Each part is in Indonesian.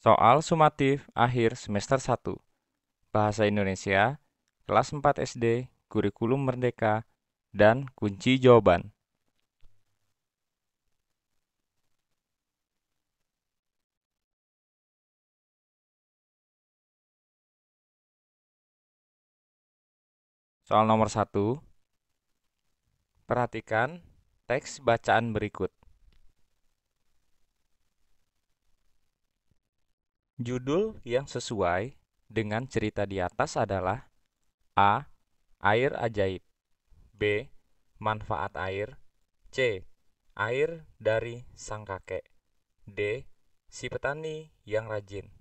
Soal sumatif akhir semester 1. Bahasa Indonesia, kelas 4 SD, kurikulum merdeka, dan kunci jawaban. Soal nomor 1, perhatikan teks bacaan berikut. Judul yang sesuai dengan cerita di atas adalah A. Air ajaib, B. Manfaat air, C. Air dari sang kakek, D. Si petani yang rajin.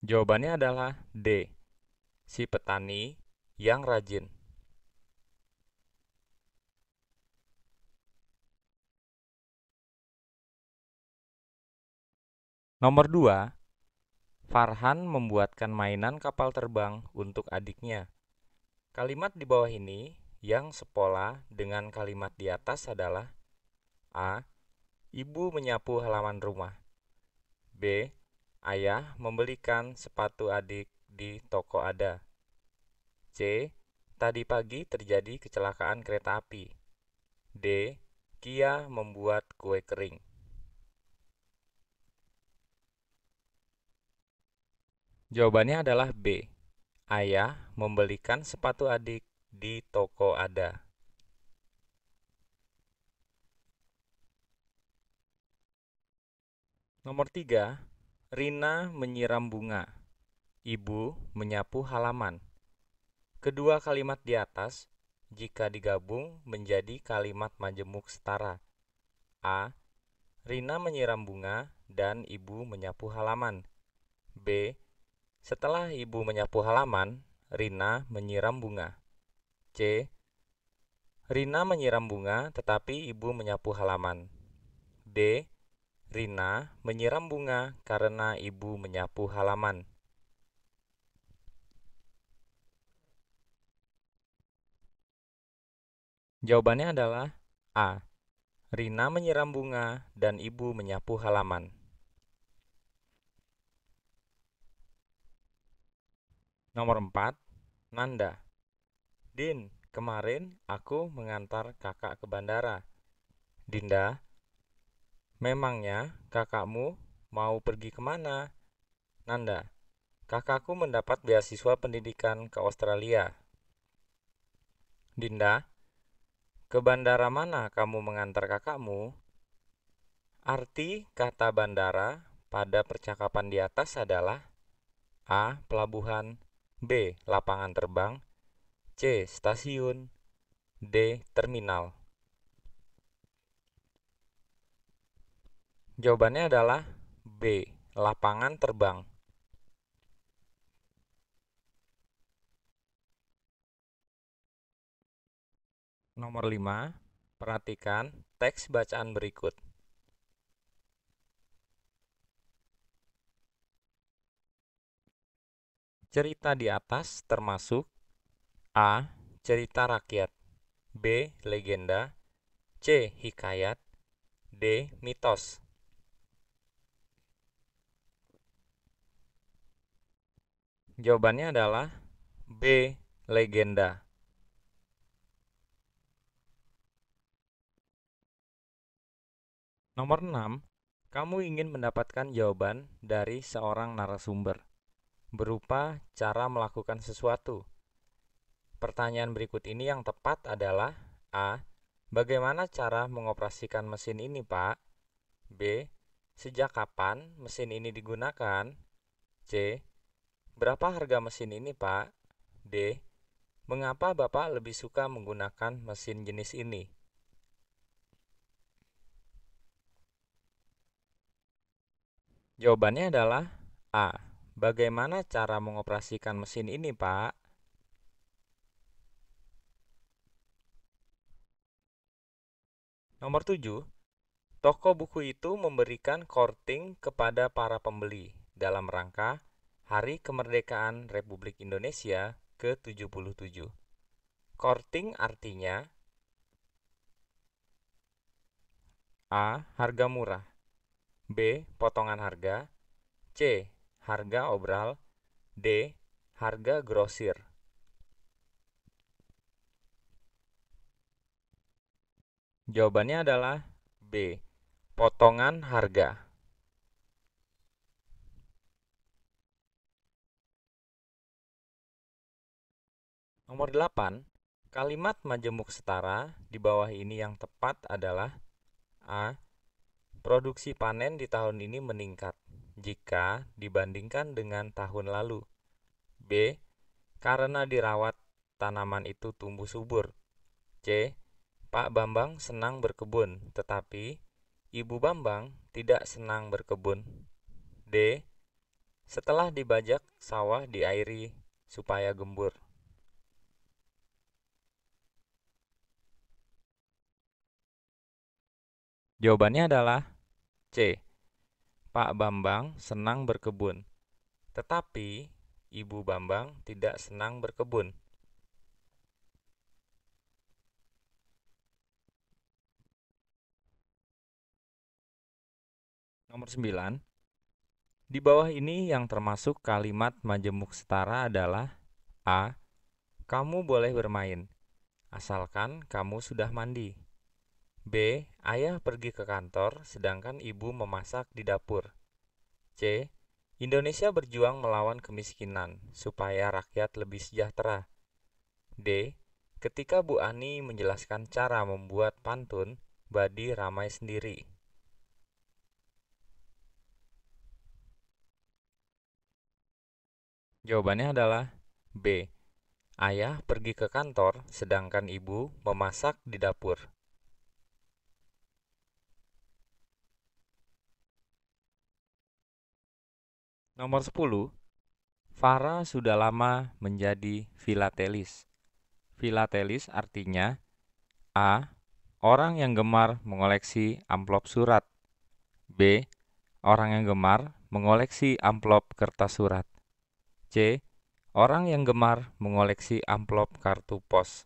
Jawabannya adalah D. Si petani yang rajin. Nomor 2, Farhan membuatkan mainan kapal terbang untuk adiknya. Kalimat di bawah ini yang sepola dengan kalimat di atas adalah A. Ibu menyapu halaman rumah, B. Ayah membelikan sepatu adik di toko Ada, C. Tadi pagi terjadi kecelakaan kereta api, D. Kia membuat kue kering. Jawabannya adalah B. Ayah membelikan sepatu adik di toko Ada. Nomor 3, Rina menyiram bunga. Ibu menyapu halaman. Kedua kalimat di atas jika digabung menjadi kalimat majemuk setara. A. Rina menyiram bunga dan ibu menyapu halaman. B. Setelah ibu menyapu halaman, Rina menyiram bunga. C. Rina menyiram bunga tetapi ibu menyapu halaman. D. Rina menyiram bunga karena ibu menyapu halaman. Jawabannya adalah A. Rina menyiram bunga dan ibu menyapu halaman. Nomor 4, Nanda. Din, kemarin aku mengantar kakak ke bandara. Dinda, memangnya kakakmu mau pergi kemana? Nanda, kakakku mendapat beasiswa pendidikan ke Australia. Dinda, ke bandara mana kamu mengantar kakakmu? Arti kata bandara pada percakapan di atas adalah A. Pelabuhan, B. Lapangan terbang, C. Stasiun, D. Terminal. Jawabannya adalah B. Lapangan terbang. Nomor 5, perhatikan teks bacaan berikut. Cerita di atas termasuk A. Cerita rakyat, B. Legenda, C. Hikayat, D. Mitos. Jawabannya adalah B. Legenda. Nomor 6, kamu ingin mendapatkan jawaban dari seorang narasumber berupa cara melakukan sesuatu. Pertanyaan berikut ini yang tepat adalah A. Bagaimana cara mengoperasikan mesin ini, Pak? B. Sejak kapan mesin ini digunakan? C. Berapa harga mesin ini, Pak? D. Mengapa Bapak lebih suka menggunakan mesin jenis ini? Jawabannya adalah A. Bagaimana cara mengoperasikan mesin ini, Pak? Nomor 7, toko buku itu memberikan korting kepada para pembeli dalam rangka Hari Kemerdekaan Republik Indonesia ke-77. Korting artinya A. Harga murah. B. Potongan harga. C. Harga obral. D. Harga grosir. Jawabannya adalah B. Potongan harga. Nomor 8. Kalimat majemuk setara di bawah ini yang tepat adalah A. Produksi panen di tahun ini meningkat jika dibandingkan dengan tahun lalu. B. Karena dirawat, tanaman itu tumbuh subur. C. Pak Bambang senang berkebun, tetapi Ibu Bambang tidak senang berkebun. D. Setelah dibajak, sawah diairi supaya gembur. Jawabannya adalah C. Pak Bambang senang berkebun, tetapi Ibu Bambang tidak senang berkebun. Nomor 9. Di bawah ini yang termasuk kalimat majemuk setara adalah A. Kamu boleh bermain, asalkan kamu sudah mandi. B. Ayah pergi ke kantor, sedangkan ibu memasak di dapur. C. Indonesia berjuang melawan kemiskinan, supaya rakyat lebih sejahtera. D. Ketika Bu Ani menjelaskan cara membuat pantun, Badi ramai sendiri. Jawabannya adalah B. Ayah pergi ke kantor, sedangkan ibu memasak di dapur. Nomor 10. Farah sudah lama menjadi filatelis. Filatelis artinya A. Orang yang gemar mengoleksi amplop surat. B. Orang yang gemar mengoleksi amplop kertas surat. C. Orang yang gemar mengoleksi amplop kartu pos.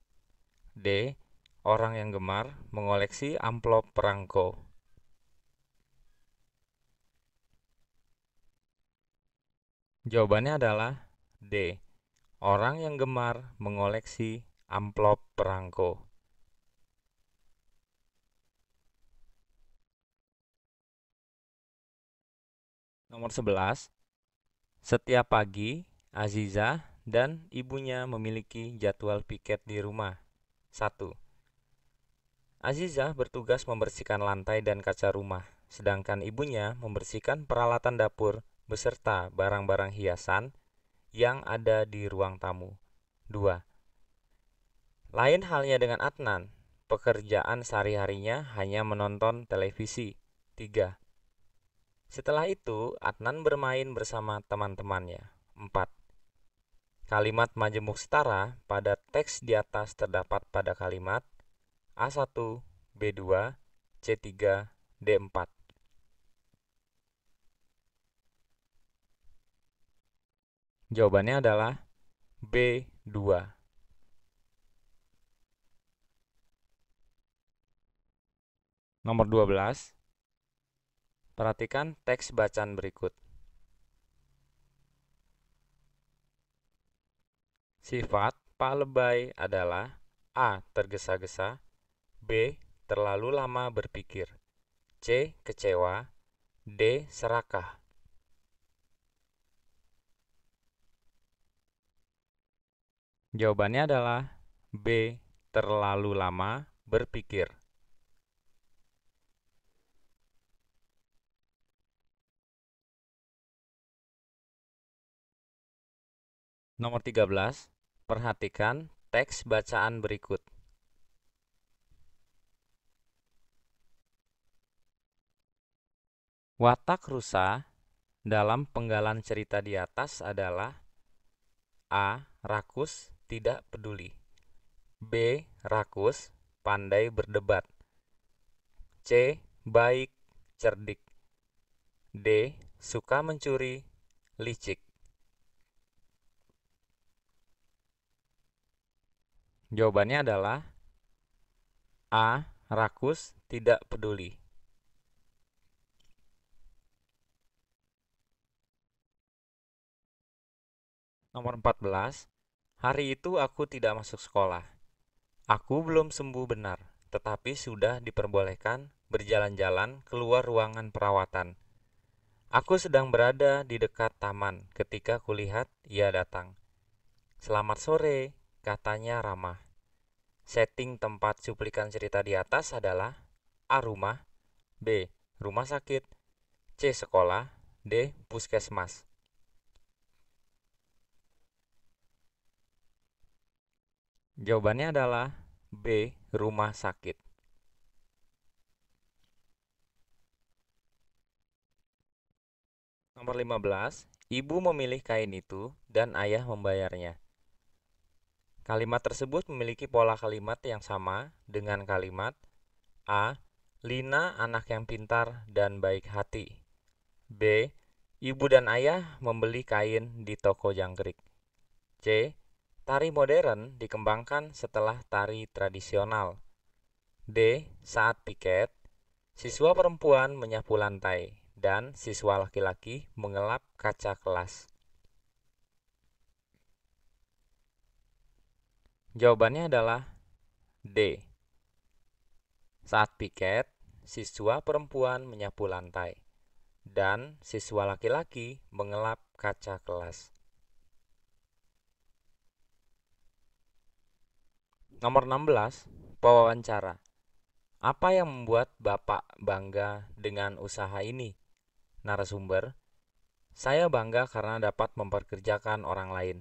D. Orang yang gemar mengoleksi amplop perangko. Jawabannya adalah D. Orang yang gemar mengoleksi amplop perangko. Nomor 11. Setiap pagi, Aziza dan ibunya memiliki jadwal piket di rumah. 1. Aziza bertugas membersihkan lantai dan kaca rumah, sedangkan ibunya membersihkan peralatan dapur beserta barang-barang hiasan yang ada di ruang tamu. 2. Lain halnya dengan Adnan, pekerjaan sehari-harinya hanya menonton televisi. 3. Setelah itu, Adnan bermain bersama teman-temannya. 4. Kalimat majemuk setara pada teks di atas terdapat pada kalimat A1, B2, C3, D4. Jawabannya adalah B2. Nomor 12. Perhatikan teks bacaan berikut. Sifat Pak Lebay adalah A. Tergesa-gesa, B. Terlalu lama berpikir, C. Kecewa, D. Serakah. Jawabannya adalah B. Terlalu lama berpikir. Nomor 13. Perhatikan teks bacaan berikut. Watak rusa dalam penggalan cerita di atas adalah A. Rakus, tidak peduli. B. Rakus, pandai berdebat. C. Baik, cerdik. D. Suka mencuri, licik. Jawabannya adalah A. Rakus, tidak peduli. Nomor 14. Hari itu aku tidak masuk sekolah. Aku belum sembuh benar, tetapi sudah diperbolehkan berjalan-jalan keluar ruangan perawatan. Aku sedang berada di dekat taman ketika kulihat ia datang. Selamat sore, katanya ramah. Setting tempat cuplikan cerita di atas adalah A. Rumah, B. Rumah sakit, C. Sekolah, D. Puskesmas. Jawabannya adalah B. Rumah sakit. Nomor 15. Ibu memilih kain itu dan ayah membayarnya. Kalimat tersebut memiliki pola kalimat yang sama dengan kalimat A. Lina anak yang pintar dan baik hati. B. Ibu dan ayah membeli kain di toko jangkrik. C. Tari modern dikembangkan setelah tari tradisional. D. Saat piket, siswa perempuan menyapu lantai dan siswa laki-laki mengelap kaca kelas. Jawabannya adalah D. Saat piket, siswa perempuan menyapu lantai dan siswa laki-laki mengelap kaca kelas. Nomor 16. Pewawancara. Apa yang membuat Bapak bangga dengan usaha ini? Narasumber. Saya bangga karena dapat memperkerjakan orang lain.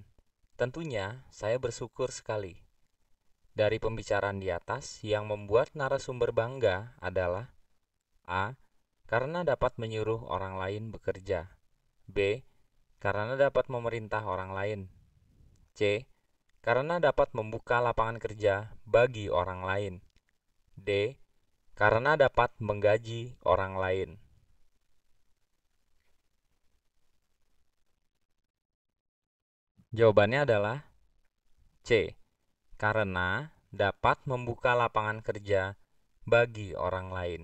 Tentunya saya bersyukur sekali. Dari pembicaraan di atas, yang membuat narasumber bangga adalah A. Karena dapat menyuruh orang lain bekerja. B. Karena dapat memerintah orang lain. C. Karena dapat membuka lapangan kerja bagi orang lain. D. Karena dapat menggaji orang lain. Jawabannya adalah C. Karena dapat membuka lapangan kerja bagi orang lain.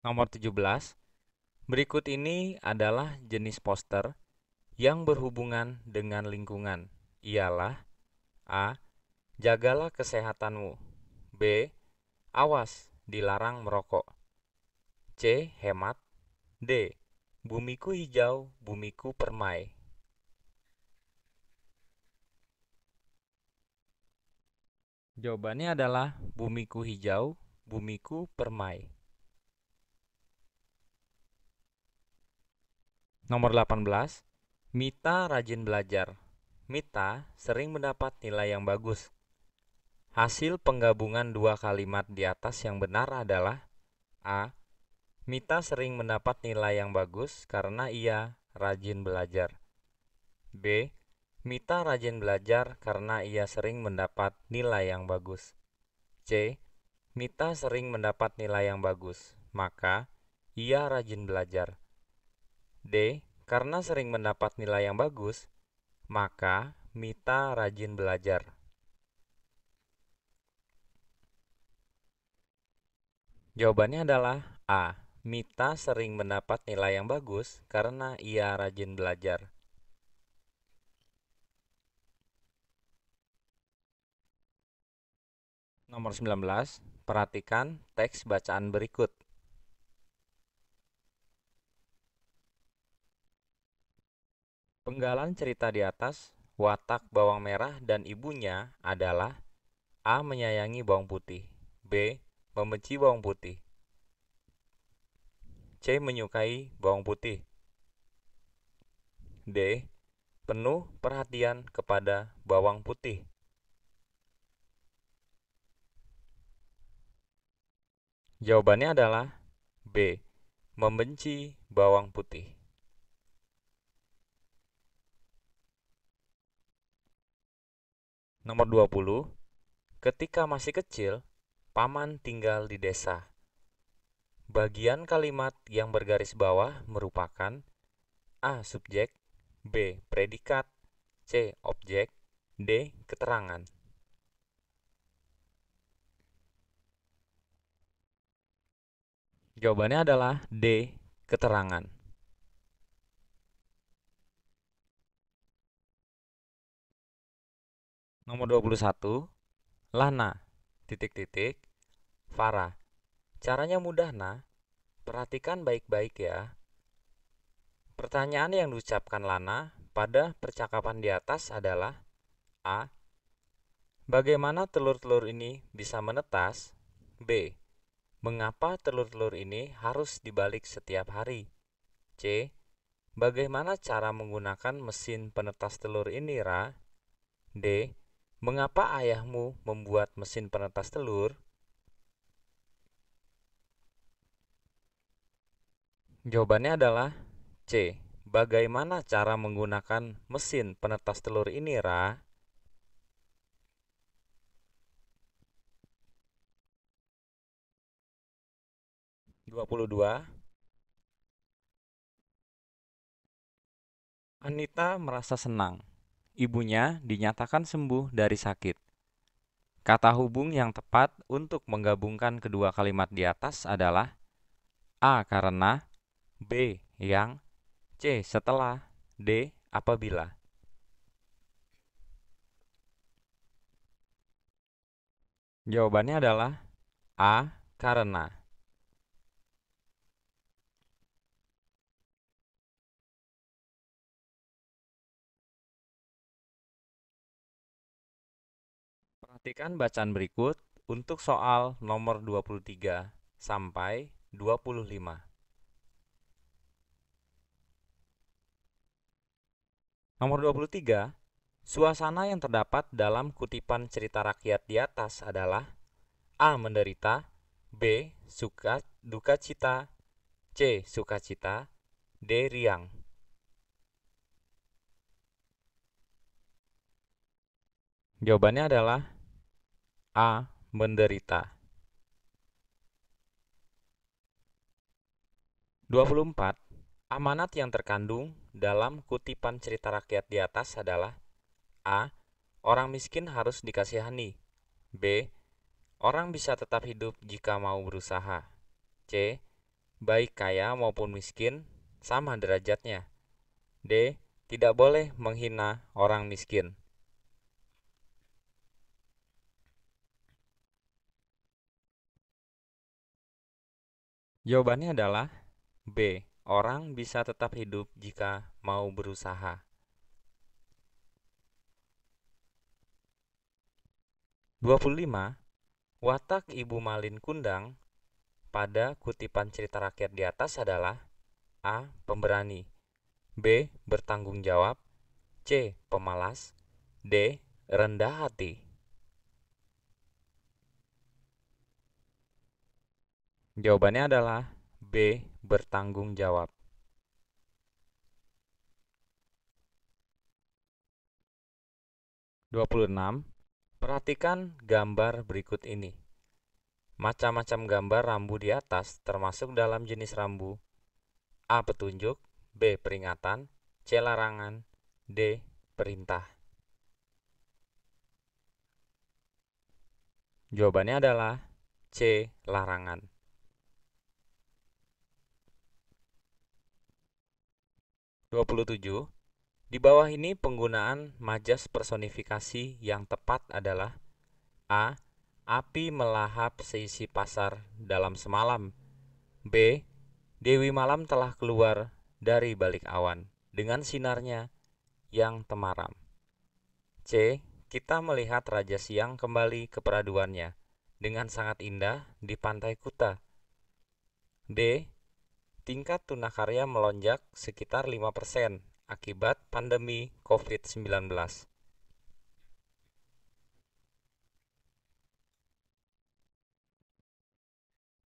Nomor 17. Berikut ini adalah jenis poster yang berhubungan dengan lingkungan. Ialah A. Jagalah kesehatanmu. B. Awas, dilarang merokok. C. Hemat. D. Bumiku hijau, bumiku permai. Jawabannya adalah bumiku hijau, bumiku permai. Nomor 18. Mita rajin belajar. Mita sering mendapat nilai yang bagus. Hasil penggabungan dua kalimat di atas yang benar adalah A. Mita sering mendapat nilai yang bagus karena ia rajin belajar. B. Mita rajin belajar karena ia sering mendapat nilai yang bagus. C. Mita sering mendapat nilai yang bagus, maka ia rajin belajar. D. Karena sering mendapat nilai yang bagus, maka Mita rajin belajar. Jawabannya adalah A. Mita sering mendapat nilai yang bagus karena ia rajin belajar. Nomor 19. Perhatikan teks bacaan berikut. Penggalan cerita di atas, watak bawang merah dan ibunya adalah A. Menyayangi bawang putih, B. Membenci bawang putih, C. Menyukai bawang putih, D. Penuh perhatian kepada bawang putih. Jawabannya adalah B. Membenci bawang putih. Nomor 20. Ketika masih kecil, Paman tinggal di desa. Bagian kalimat yang bergaris bawah merupakan A. Subjek, B. Predikat, C. Objek, D. Keterangan. Jawabannya adalah D. Keterangan. Nomor 21. Lana, titik-titik, Farah. Caranya mudah, nah. Perhatikan baik-baik ya. Pertanyaan yang diucapkan Lana pada percakapan di atas adalah A. Bagaimana telur-telur ini bisa menetas? B. Mengapa telur-telur ini harus dibalik setiap hari? C. Bagaimana cara menggunakan mesin penetas telur ini, Ra? D. Mengapa ayahmu membuat mesin penetas telur? Jawabannya adalah C. Bagaimana cara menggunakan mesin penetas telur ini, Ra? 22. Anita merasa senang. Ibunya dinyatakan sembuh dari sakit. Kata hubung yang tepat untuk menggabungkan kedua kalimat di atas adalah A. Karena, B. Yang, C. Setelah, D. Apabila. Jawabannya adalah A. Karena. Perhatikan bacaan berikut untuk soal nomor 23 sampai 25. Nomor 23, suasana yang terdapat dalam kutipan cerita rakyat di atas adalah A. Menderita, B. Duka cita, C. Sukacita, D. Riang. Jawabannya adalah A. Menderita. 24. Amanat yang terkandung dalam kutipan cerita rakyat di atas adalah A. Orang miskin harus dikasihani. B. Orang bisa tetap hidup jika mau berusaha. C. Baik kaya maupun miskin sama derajatnya. D. Tidak boleh menghina orang miskin. Jawabannya adalah B. Orang bisa tetap hidup jika mau berusaha. 25. Watak Ibu Malin Kundang pada kutipan cerita rakyat di atas adalah A. Pemberani, B. Bertanggung jawab, C. Pemalas, D. Rendah hati. Jawabannya adalah B. Bertanggung jawab. 26. Perhatikan gambar berikut ini. Macam-macam gambar rambu di atas termasuk dalam jenis rambu A. Petunjuk, B. Peringatan, C. Larangan, D. Perintah. Jawabannya adalah C. Larangan. 27. Di bawah ini penggunaan majas personifikasi yang tepat adalah A. Api melahap seisi pasar dalam semalam. B. Dewi Malam telah keluar dari balik awan dengan sinarnya yang temaram. C. Kita melihat Raja Siang kembali ke peraduannya dengan sangat indah di pantai Kuta. D. Tingkat tunakarya melonjak sekitar 5% akibat pandemi COVID-19.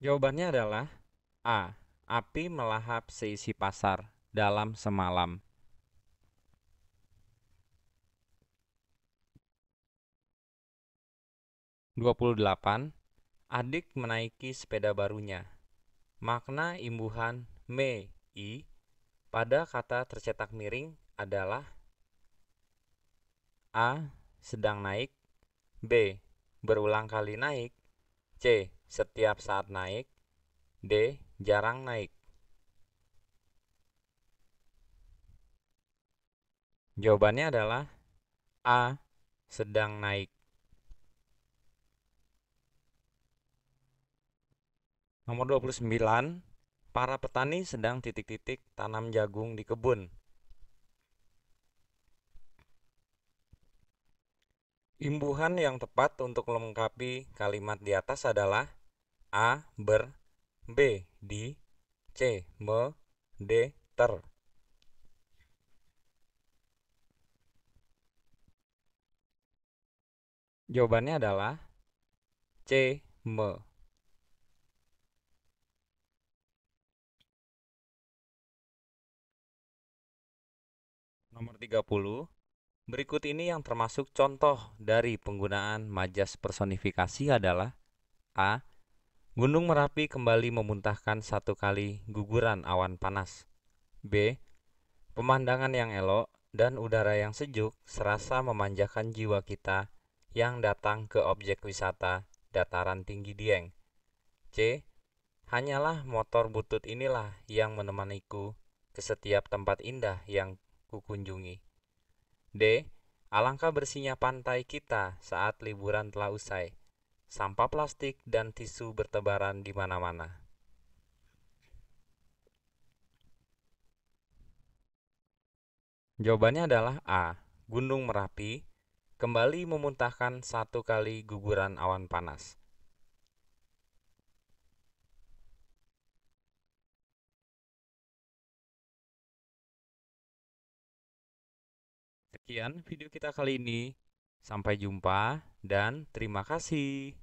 Jawabannya adalah A. Api melahap seisi pasar dalam semalam. 28. Adik menaiki sepeda barunya. Makna imbuhan me i pada kata tercetak miring adalah A. Sedang naik, B. Berulang kali naik, C. Setiap saat naik, D. jarang naik? Jawabannya adalah A. Sedang naik. Nomor 29. Para petani sedang titik-titik tanam jagung di kebun. Imbuhan yang tepat untuk melengkapi kalimat di atas adalah A. Ber, B. Di, C. Me, D. Ter. Jawabannya adalah C. Me. Nomor 30. Berikut ini yang termasuk contoh dari penggunaan majas personifikasi adalah A. Gunung Merapi kembali memuntahkan satu kali guguran awan panas. B. Pemandangan yang elok dan udara yang sejuk serasa memanjakan jiwa kita yang datang ke objek wisata dataran tinggi Dieng. C. Hanyalah motor butut inilah yang menemaniku ke setiap tempat indah yang kukunjungi. D. Alangkah bersihnya pantai kita saat liburan telah usai. Sampah plastik dan tisu bertebaran di mana-mana. Jawabannya adalah A. Gunung Merapi kembali memuntahkan satu kali guguran awan panas. Sekian video kita kali ini. Sampai jumpa dan terima kasih.